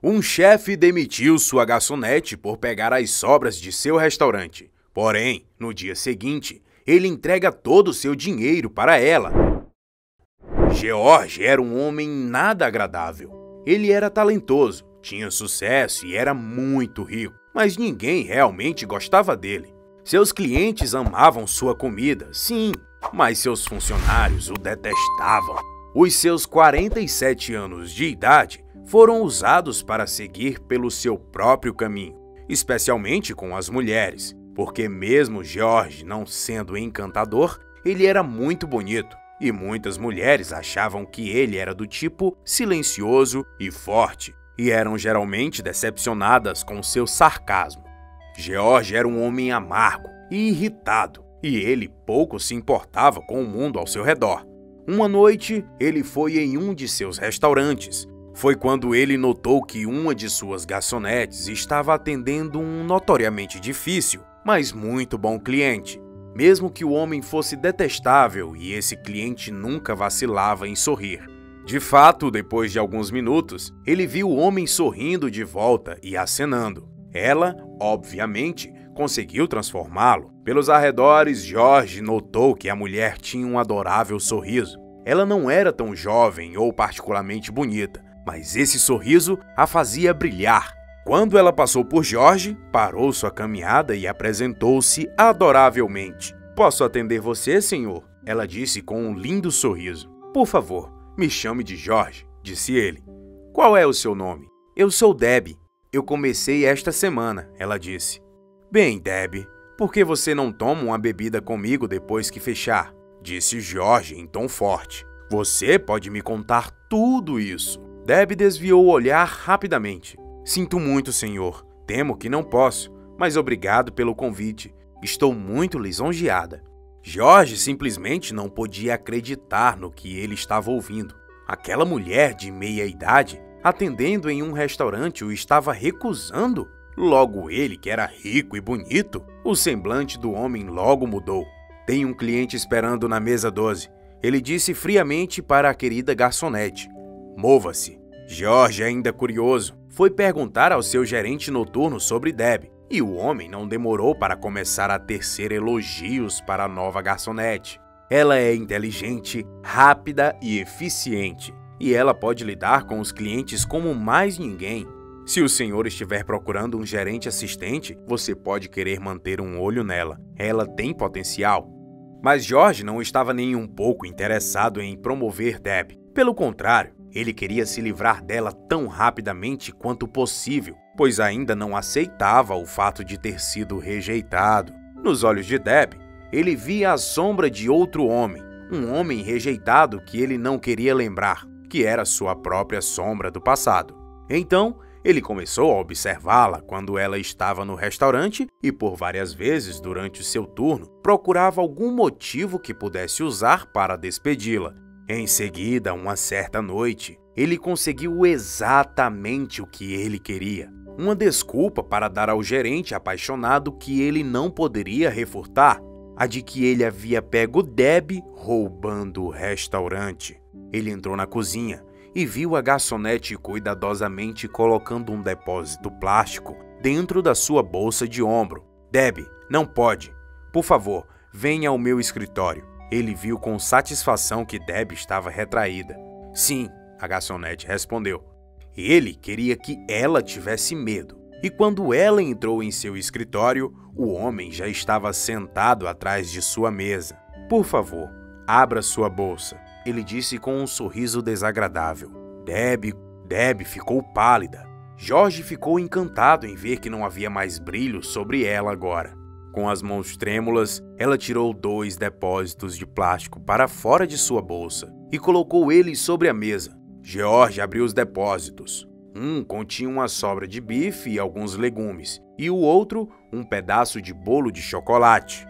Um chefe demitiu sua garçonete por pegar as sobras de seu restaurante. Porém, no dia seguinte, ele entrega todo o seu dinheiro para ela. George era um homem nada agradável. Ele era talentoso, tinha sucesso e era muito rico, mas ninguém realmente gostava dele. Seus clientes amavam sua comida, sim, mas seus funcionários o detestavam. Os seus 47 anos de idade foram usados para seguir pelo seu próprio caminho, especialmente com as mulheres, porque mesmo George não sendo encantador, ele era muito bonito e muitas mulheres achavam que ele era do tipo silencioso e forte e eram geralmente decepcionadas com seu sarcasmo. George era um homem amargo e irritado e ele pouco se importava com o mundo ao seu redor. Uma noite, ele foi em um de seus restaurantes. Foi quando ele notou que uma de suas garçonetes estava atendendo um notoriamente difícil, mas muito bom cliente. Mesmo que o homem fosse detestável e esse cliente nunca vacilava em sorrir. De fato, depois de alguns minutos, ele viu o homem sorrindo de volta e acenando. Ela, obviamente, conseguiu transformá-lo. Pelos arredores, George notou que a mulher tinha um adorável sorriso. Ela não era tão jovem ou particularmente bonita, mas esse sorriso a fazia brilhar. Quando ela passou por George, parou sua caminhada e apresentou-se adoravelmente. "Posso atender você, senhor?" Ela disse com um lindo sorriso. "Por favor, me chame de George", disse ele. "Qual é o seu nome?" "Eu sou Debbie. Eu comecei esta semana", ela disse. "Bem, Debbie, por que você não toma uma bebida comigo depois que fechar?" disse George em tom forte. "Você pode me contar tudo isso." Debbie desviou o olhar rapidamente. "Sinto muito, senhor. Temo que não posso, mas obrigado pelo convite. Estou muito lisonjeada." George simplesmente não podia acreditar no que ele estava ouvindo. Aquela mulher de meia idade, atendendo em um restaurante, o estava recusando. Logo ele, que era rico e bonito, o semblante do homem logo mudou. "Tem um cliente esperando na mesa 12. Ele disse friamente para a querida garçonete. "Mova-se." George, ainda curioso, foi perguntar ao seu gerente noturno sobre Debbie, e o homem não demorou para começar a tecer elogios para a nova garçonete. Ela é inteligente, rápida e eficiente, e ela pode lidar com os clientes como mais ninguém. Se o senhor estiver procurando um gerente assistente, você pode querer manter um olho nela. Ela tem potencial. Mas George não estava nem um pouco interessado em promover Debbie. Pelo contrário, ele queria se livrar dela tão rapidamente quanto possível, pois ainda não aceitava o fato de ter sido rejeitado. Nos olhos de Debbie, ele via a sombra de outro homem, um homem rejeitado que ele não queria lembrar, que era sua própria sombra do passado. Então, ele começou a observá-la quando ela estava no restaurante e por várias vezes durante o seu turno procurava algum motivo que pudesse usar para despedi-la. Em seguida, uma certa noite, ele conseguiu exatamente o que ele queria. Uma desculpa para dar ao gerente apaixonado que ele não poderia refutar, a de que ele havia pego Debbie roubando o restaurante. Ele entrou na cozinha e viu a garçonete cuidadosamente colocando um depósito plástico dentro da sua bolsa de ombro. "Debbie, não pode. Por favor, venha ao meu escritório." Ele viu com satisfação que Debbie estava retraída. "Sim", a garçonete respondeu. Ele queria que ela tivesse medo. E quando ela entrou em seu escritório, o homem já estava sentado atrás de sua mesa. "Por favor, abra sua bolsa", ele disse com um sorriso desagradável. Debbie ficou pálida. George ficou encantado em ver que não havia mais brilho sobre ela agora. Com as mãos trêmulas, ela tirou 2 depósitos de plástico para fora de sua bolsa e colocou eles sobre a mesa. George abriu os depósitos. Um continha uma sobra de bife e alguns legumes, e o outro, um pedaço de bolo de chocolate.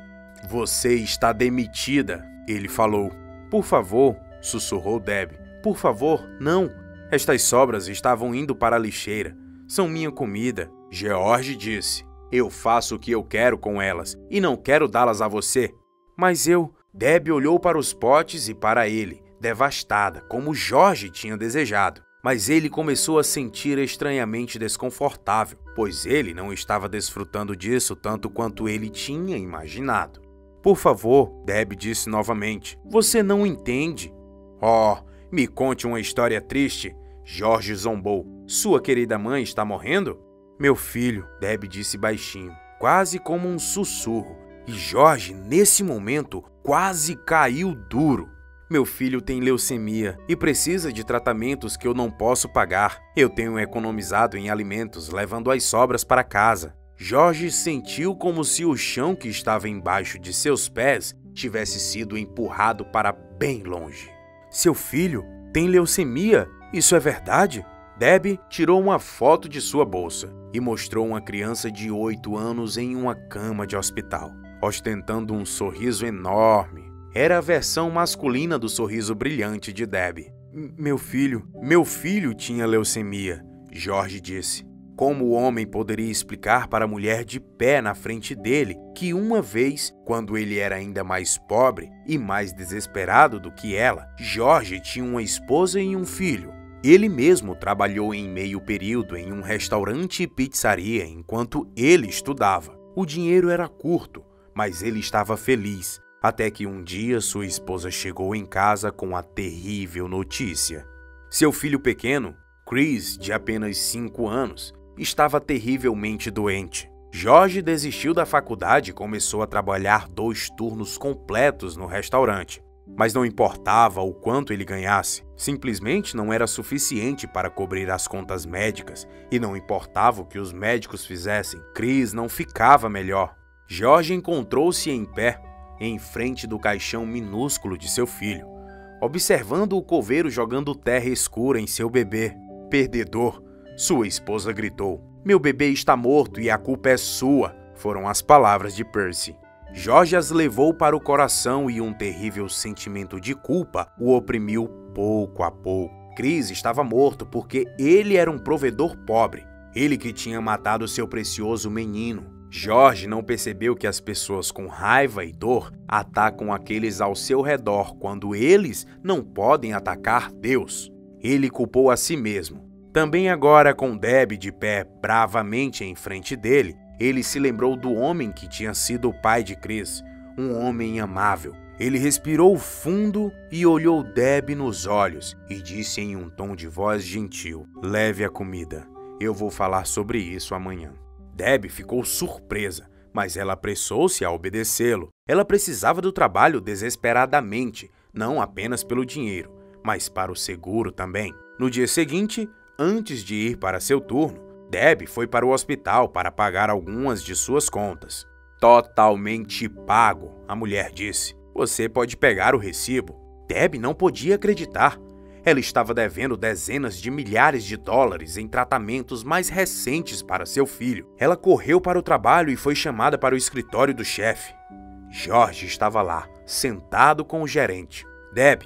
"Você está demitida", ele falou. "Por favor", sussurrou Debbie. "Por favor, não. Estas sobras estavam indo para a lixeira. São minha comida." George disse. "Eu faço o que eu quero com elas e não quero dá-las a você." "Mas eu..." Debbie olhou para os potes e para ele, devastada, como George tinha desejado. mas ele começou a sentir estranhamente desconfortável, pois ele não estava desfrutando disso tanto quanto ele tinha imaginado. Por favor, Deb disse novamente, você não entende. Oh, me conte uma história triste. George zombou. Sua querida mãe está morrendo? Meu filho, Deb disse baixinho, quase como um sussurro, e George, nesse momento, quase caiu duro. Meu filho tem leucemia e precisa de tratamentos que eu não posso pagar. Eu tenho economizado em alimentos, levando as sobras para casa. George sentiu como se o chão que estava embaixo de seus pés tivesse sido empurrado para bem longe. Seu filho tem leucemia? Isso é verdade? Deb tirou uma foto de sua bolsa e mostrou uma criança de 8 anos em uma cama de hospital, ostentando um sorriso enorme. Era a versão masculina do sorriso brilhante de Deb. Meu filho tinha leucemia, George disse. Como o homem poderia explicar para a mulher de pé na frente dele que uma vez, quando ele era ainda mais pobre e mais desesperado do que ela, George tinha uma esposa e um filho? Ele mesmo trabalhou em meio período em um restaurante e pizzaria enquanto ele estudava. O dinheiro era curto, mas ele estava feliz, até que um dia sua esposa chegou em casa com a terrível notícia. Seu filho pequeno, Chris, de apenas 5 anos, estava terrivelmente doente. George desistiu da faculdade e começou a trabalhar 2 turnos completos no restaurante. Mas não importava o quanto ele ganhasse, simplesmente não era suficiente para cobrir as contas médicas, e não importava o que os médicos fizessem, Chris não ficava melhor. George encontrou-se em pé, em frente do caixão minúsculo de seu filho, observando o coveiro jogando terra escura em seu bebê. Perdedor, sua esposa gritou. Meu bebê está morto e a culpa é sua, foram as palavras de Percy. George as levou para o coração e um terrível sentimento de culpa o oprimiu pouco a pouco. Chris estava morto porque ele era um provedor pobre, ele que tinha matado seu precioso menino. George não percebeu que as pessoas com raiva e dor atacam aqueles ao seu redor quando eles não podem atacar Deus. Ele culpou a si mesmo. Também agora, com Deb de pé bravamente em frente dele, ele se lembrou do homem que tinha sido o pai de Chris, um homem amável. Ele respirou fundo e olhou Deb nos olhos e disse em um tom de voz gentil, leve a comida, eu vou falar sobre isso amanhã. Deb ficou surpresa, mas ela apressou-se a obedecê-lo. Ela precisava do trabalho desesperadamente, não apenas pelo dinheiro, mas para o seguro também. No dia seguinte, antes de ir para seu turno, Deb foi para o hospital para pagar algumas de suas contas. Totalmente pago, a mulher disse. Você pode pegar o recibo. Deb não podia acreditar. Ela estava devendo dezenas de milhares de dólares em tratamentos mais recentes para seu filho. Ela correu para o trabalho e foi chamada para o escritório do chefe. George estava lá, sentado com o gerente. Deb,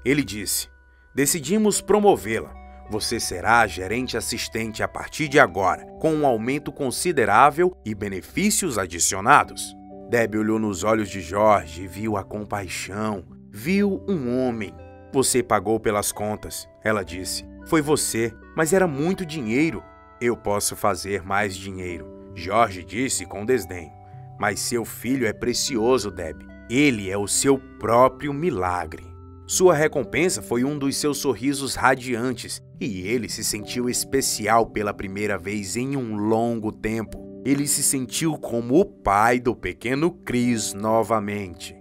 ele disse, decidimos promovê-la. Você será a gerente assistente a partir de agora, com um aumento considerável e benefícios adicionados. Deb olhou nos olhos de George e viu a compaixão. Viu um homem. Você pagou pelas contas, ela disse. Foi você, mas era muito dinheiro. Eu posso fazer mais dinheiro, George disse com desdém. Mas seu filho é precioso, Deb. Ele é o seu próprio milagre. Sua recompensa foi um dos seus sorrisos radiantes e ele se sentiu especial pela primeira vez em um longo tempo. Ele se sentiu como o pai do pequeno Chris novamente.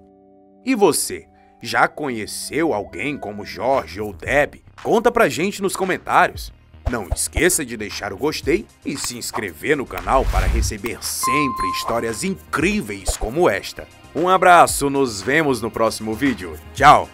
E você? Já conheceu alguém como George ou Deb? Conta pra gente nos comentários. Não esqueça de deixar o gostei e se inscrever no canal para receber sempre histórias incríveis como esta. Um abraço, nos vemos no próximo vídeo. Tchau!